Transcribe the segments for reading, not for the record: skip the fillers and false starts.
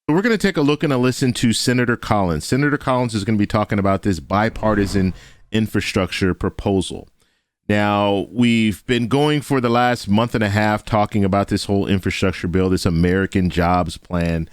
We're going to take a look and a listen to Senator Collins. Senator Collins is going to be talking about this bipartisan infrastructure proposal. Now, we've been going for the last month and a half talking about this whole infrastructure bill, this American Jobs Plan,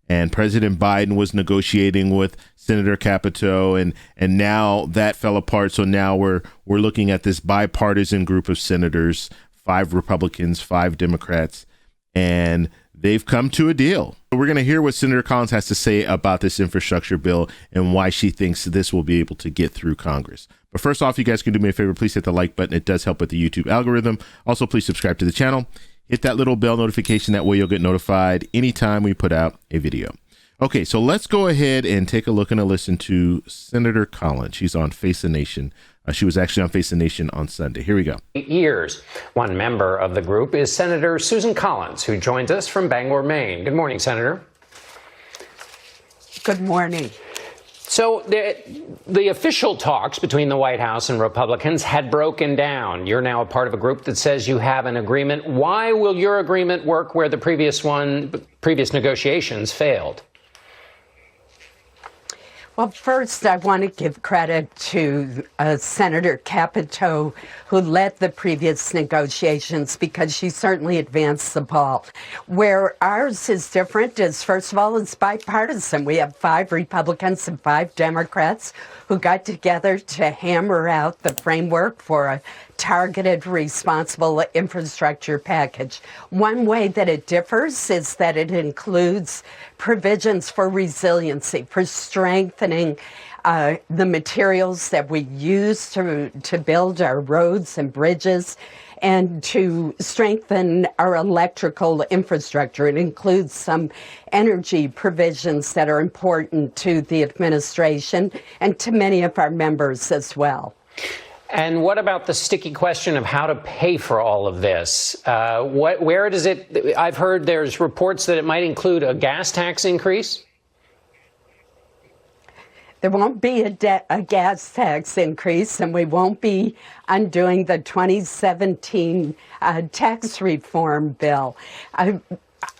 and President Biden was negotiating with Senator Capito, and now that fell apart. So now we're looking at this bipartisan group of senators, 5 Republicans, 5 Democrats, and they've come to a deal. We're going to hear what Senator Collins has to say about this infrastructure bill and why she thinks this will be able to get through Congress. But first off, you guys can do me a favor. Please hit the like button. It does help with the YouTube algorithm. Also, please subscribe to the channel. Hit that little bell notification. That way you'll get notified anytime we put out a video. Okay, so let's go ahead and take a look and a listen to Senator Collins. She's on Face the Nation. She was actually on Face the Nation on Sunday. Here we go. Years. One member of the group is Senator Susan Collins, who joins us from Bangor, Maine. Good morning, Senator. Good morning. So the official talks between the White House and Republicans had broken down. You're now a part of a group that says you have an agreement. Why will your agreement work where the previous negotiations failed? Well, first, I want to give credit to Senator Capito, who led the previous negotiations, because she certainly advanced the ball. Where ours is different is, first of all, it's bipartisan. We have 5 Republicans and 5 Democrats who got together to hammer out the framework for a targeted, responsible infrastructure package. One way that it differs is that it includes provisions for resiliency, for strengthening the materials that we use to build our roads and bridges, and to strengthen our electrical infrastructure. It includes some energy provisions that are important to the administration and to many of our members as well. And what about the sticky question of how to pay for all of this? Where does it? I've heard there's reports that it might include a gas tax increase. There won't be a gas tax increase, and we won't be undoing the 2017 tax reform bill.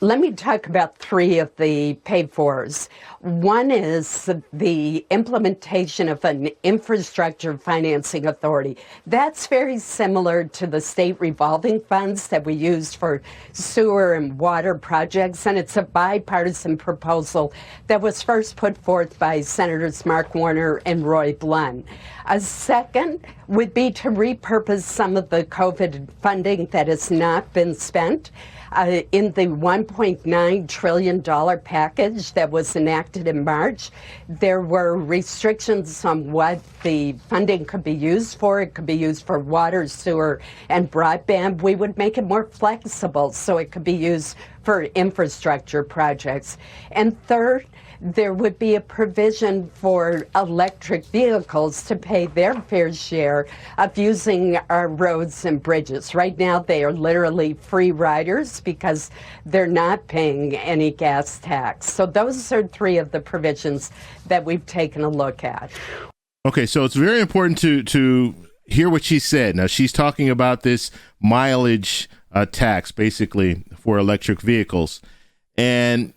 Let me talk about 3 of the pay-fors. One is the implementation of an infrastructure financing authority. That's very similar to the state revolving funds that we used for sewer and water projects, and it's a bipartisan proposal that was first put forth by Senators Mark Warner and Roy Blunt. A second would be to repurpose some of the COVID funding that has not been spent. In the $1.9 trillion package that was enacted in March, there were restrictions on what the funding could be used for. It could be used for water, sewer, and broadband. We would make it more flexible so it could be used for infrastructure projects. And third, there would be a provision for electric vehicles to pay their fair share of using our roads and bridges. Right now, they are literally free riders because they're not paying any gas tax. So those are 3 of the provisions that we've taken a look at. Okay, so it's very important to hear what she said. Now, she's talking about this mileage tax, basically, for electric vehicles. And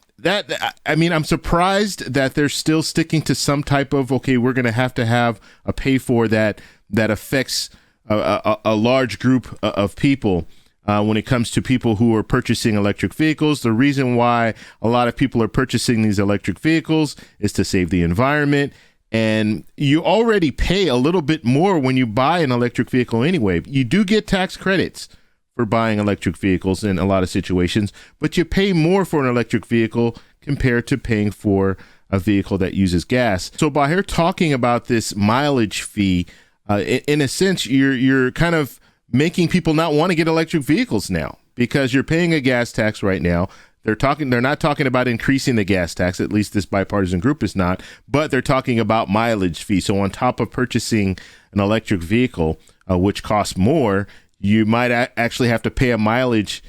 I'm surprised that they're still sticking to some type of, okay, we're going to have a pay for that affects a large group of people when it comes to people who are purchasing electric vehicles. The reason why a lot of people are purchasing these electric vehicles is to save the environment. And you already pay a little bit more when you buy an electric vehicle anyway. You do get tax credits for buying electric vehicles in a lot of situations, but you pay more for an electric vehicle compared to paying for a vehicle that uses gas. So by her talking about this mileage fee, in a sense, you're kind of making people not want to get electric vehicles now because you're paying a gas tax right now. They're not talking about increasing the gas tax, at least this bipartisan group is not, but they're talking about mileage fee. So on top of purchasing an electric vehicle, which costs more, you might actually have to pay a mileage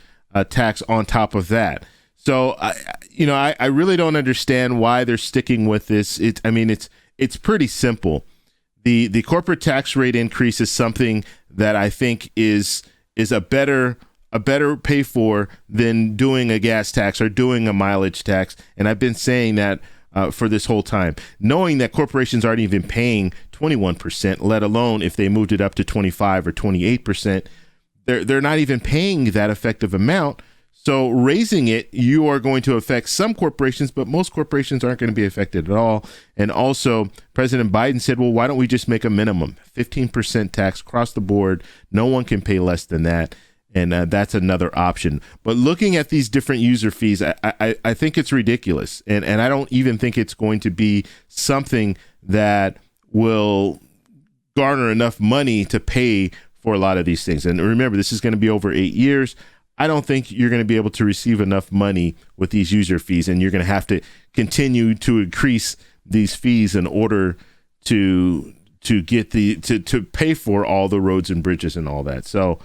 tax on top of that. So, I really don't understand why they're sticking with this. It's pretty simple. The corporate tax rate increase is something that I think is a better a better pay for than doing a gas tax or doing a mileage tax. And I've been saying that for this whole time, knowing that corporations aren't even paying 21%, let alone if they moved it up to 25 or 28%, they're not even paying that effective amount. So raising it, you are going to affect some corporations, but most corporations aren't going to be affected at all. And also, President Biden said, well, why don't we just make a minimum 15% tax across the board? No one can pay less than that. And that's another option. But looking at these different user fees, I think it's ridiculous. And I don't even think it's going to be something that will garner enough money to pay for a lot of these things. And remember, this is going to be over 8 years. I don't think you're going to be able to receive enough money with these user fees, and you're going to have to continue to increase these fees in order to get to pay for all the roads and bridges and all that. So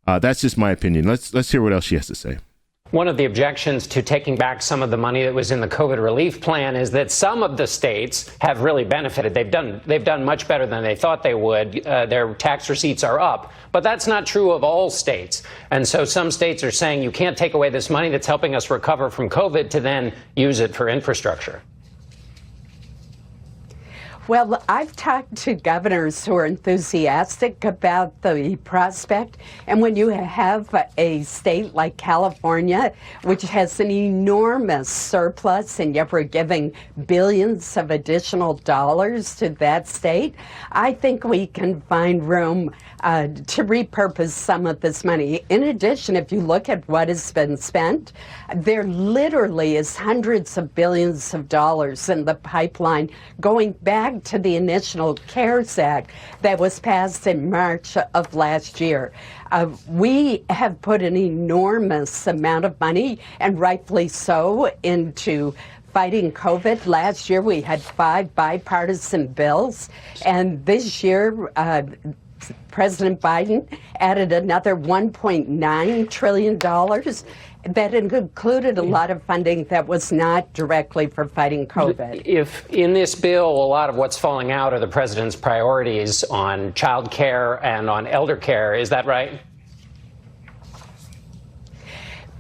that's just my opinion. Let's hear what else she has to say. One of the objections to taking back some of the money that was in the COVID relief plan is that some of the states have really benefited. They've done much better than they thought they would. Their tax receipts are up, but that's not true of all states. And so some states are saying you can't take away this money that's helping us recover from COVID to then use it for infrastructure. Well, I've talked to governors who are enthusiastic about the prospect, and when you have a state like California, which has an enormous surplus, and yet we're giving billions of additional dollars to that state, I think we can find room to repurpose some of this money. In addition, if you look at what has been spent, there literally is hundreds of billions of dollars in the pipeline going back to the initial CARES Act that was passed in March of last year. We have put an enormous amount of money, and rightfully so, into fighting COVID. Last year we had 5 bipartisan bills, and this year President Biden added another $1.9 trillion that included a lot of funding that was not directly for fighting COVID. If in this bill, a lot of what's falling out are the president's priorities on child care and on elder care, is that right?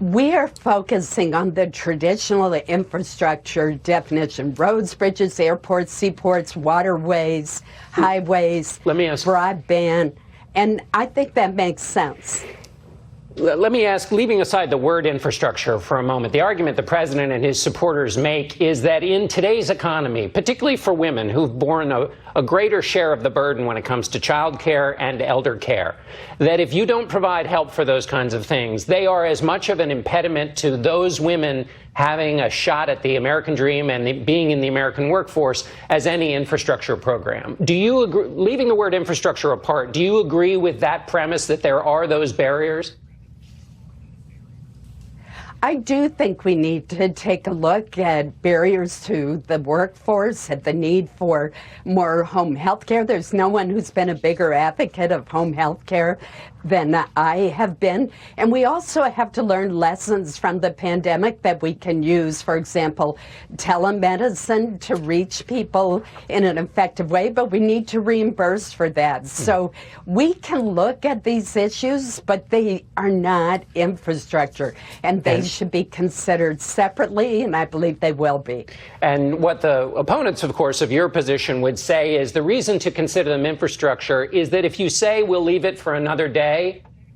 We are focusing on the traditional infrastructure definition: roads, bridges, airports, seaports, waterways, highways, broadband, and I think that makes sense. Let me ask, leaving aside the word infrastructure for a moment, the argument the president and his supporters make is that in today's economy, particularly for women who've borne a greater share of the burden when it comes to child care and elder care, that if you don't provide help for those kinds of things, they are as much of an impediment to those women having a shot at the American dream and being in the American workforce as any infrastructure program. Do you agree, leaving the word infrastructure apart, do you agree with that premise that there are those barriers? I do think we need to take a look at barriers to the workforce, at the need for more home health care. There's no one who's been a bigger advocate of home health care than I have been. And we also have to learn lessons from the pandemic that we can use, for example, telemedicine to reach people in an effective way, but we need to reimburse for that. So we can look at these issues, but they are not infrastructure, and they should be considered separately, and I believe they will be. And what the opponents, of course, of your position would say is the reason to consider them infrastructure is that if you say we'll leave it for another day,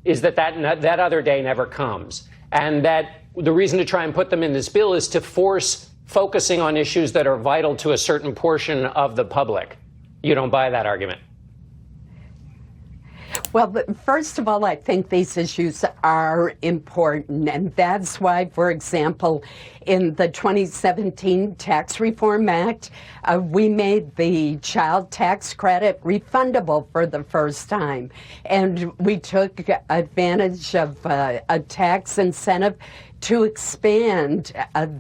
is that other day never comes. And that the reason to try and put them in this bill is to force focusing on issues that are vital to a certain portion of the public. You don't buy that argument? Well, first of all, I think these issues are important, and that's why, for example, in the 2017 Tax Reform Act, we made the child tax credit refundable for the first time, and we took advantage of a tax incentive to expand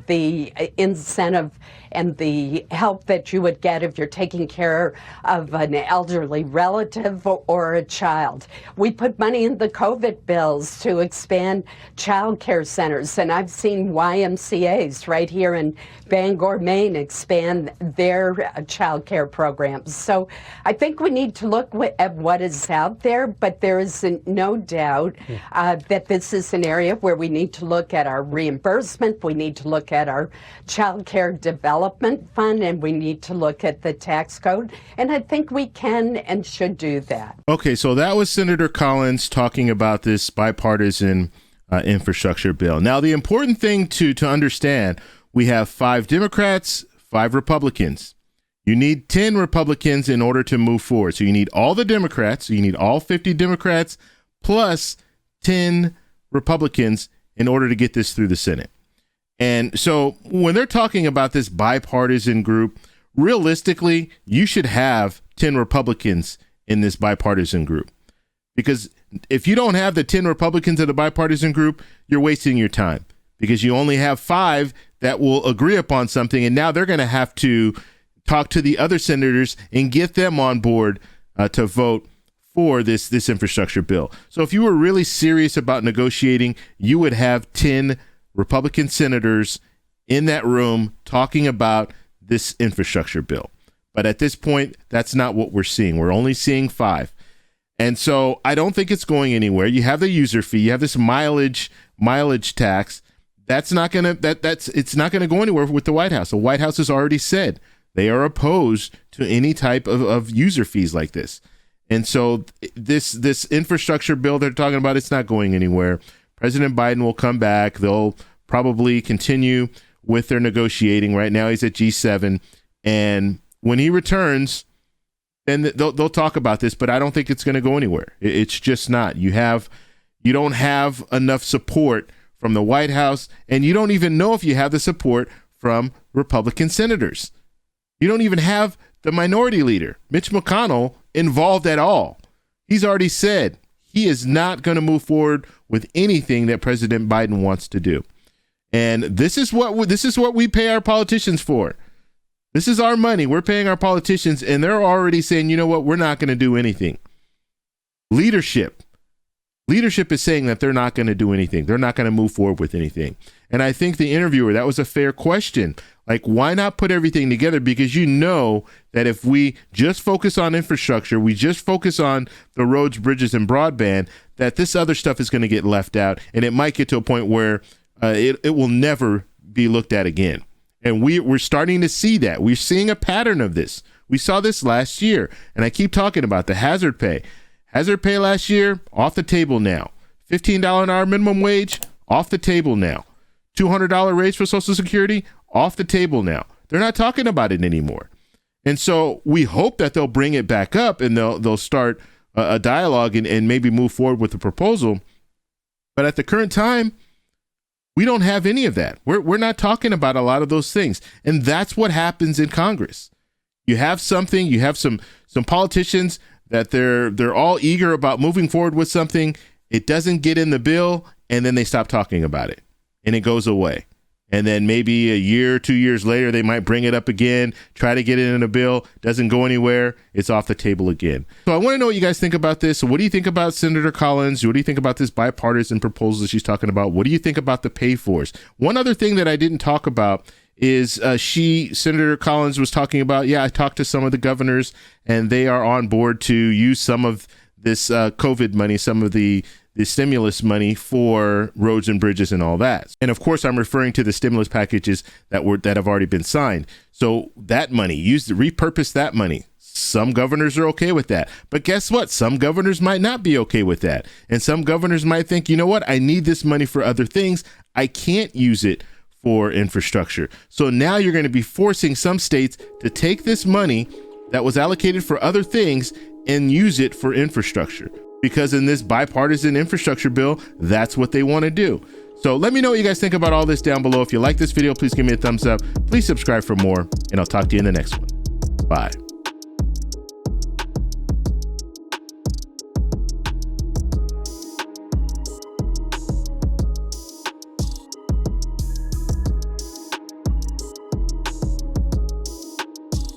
the incentive and the help that you would get if you're taking care of an elderly relative or a child. We put money in the COVID bills to expand child care centers, and I've seen YMCAs right here in Bangor, Maine, expand their child care programs. So I think we need to look at what is out there, but there is no doubt that this is an area where we need to look at our reimbursement, we need to look at our child care development fund, and we need to look at the tax code. And I think we can and should do that. Okay, so that was Senator Collins talking about this bipartisan infrastructure bill. Now, the important thing to understand, we have 5 Democrats, 5 Republicans. You need 10 Republicans in order to move forward. So you need all the Democrats, so you need all 50 Democrats plus 10 Republicans in order to get this through the Senate. And so when they're talking about this bipartisan group, realistically, you should have 10 Republicans in this bipartisan group. Because if you don't have the 10 Republicans in the bipartisan group, you're wasting your time, because you only have 5 that will agree upon something. And now they're going to have to talk to the other senators and get them on board to vote for this infrastructure bill. So if you were really serious about negotiating, you would have 10 Republican senators in that room talking about this infrastructure bill. But at this point, that's not what we're seeing. We're only seeing 5. And so I don't think it's going anywhere. You have the user fee, you have this mileage tax. It's not going to go anywhere with the White House. The White House has already said they are opposed to any type of user fees like this. And so this infrastructure bill they're talking about, it's not going anywhere. President Biden will come back. They'll probably continue with their negotiating. Right now he's at G7. And when he returns, then they'll talk about this, but I don't think it's going to go anywhere. It's just not. You don't have enough support from the White House, and you don't even know if you have the support from Republican senators. You don't even have the minority leader, Mitch McConnell, involved at all. He's already said he is not going to move forward with anything that President Biden wants to do. And this is what we pay our politicians for. This is our money. We're paying our politicians, and they're already saying, you know what, we're not going to do anything. Leadership is saying that they're not going to do anything. They're not going to move forward with anything. And I think the interviewer, that was a fair question. Like, why not put everything together? Because you know that if we just focus on infrastructure, we just focus on the roads, bridges, and broadband, that this other stuff is going to get left out. And it might get to a point where it will never be looked at again. And we're starting to see that. We're seeing a pattern of this. We saw this last year. And I keep talking about the hazard pay. Hazard pay last year, off the table now. $15 an hour minimum wage, off the table now. $200 raise for Social Security, off the table now. They're not talking about it anymore. And so we hope that they'll bring it back up and they'll start a dialogue and maybe move forward with the proposal. But at the current time, we don't have any of that. We're not talking about a lot of those things. And that's what happens in Congress. You have something, you have some politicians that they're all eager about moving forward with something. It doesn't get in the bill, and then they stop talking about it, and it goes away. And then maybe a year, 2 years later, they might bring it up again, try to get it in a bill, doesn't go anywhere, it's off the table again. So I want to know what you guys think about this. So what do you think about Senator Collins? What do you think about this bipartisan proposal that she's talking about? What do you think about the pay-fors? One other thing that I didn't talk about is Senator Collins was talking about, I talked to some of the governors, and they are on board to use some of this COVID money, some of the stimulus money for roads and bridges and all that. And of course, I'm referring to the stimulus packages that have already been signed. So that money, repurpose that money. Some governors are okay with that. But guess what? Some governors might not be okay with that. And some governors might think, you know what? I need this money for other things. I can't use it for infrastructure. So now you're going to be forcing some states to take this money that was allocated for other things and use it for infrastructure. Because in this bipartisan infrastructure bill, that's what they want to do. So let me know what you guys think about all this down below. If you like this video, please give me a thumbs up. Please subscribe for more, and I'll talk to you in the next one. Bye.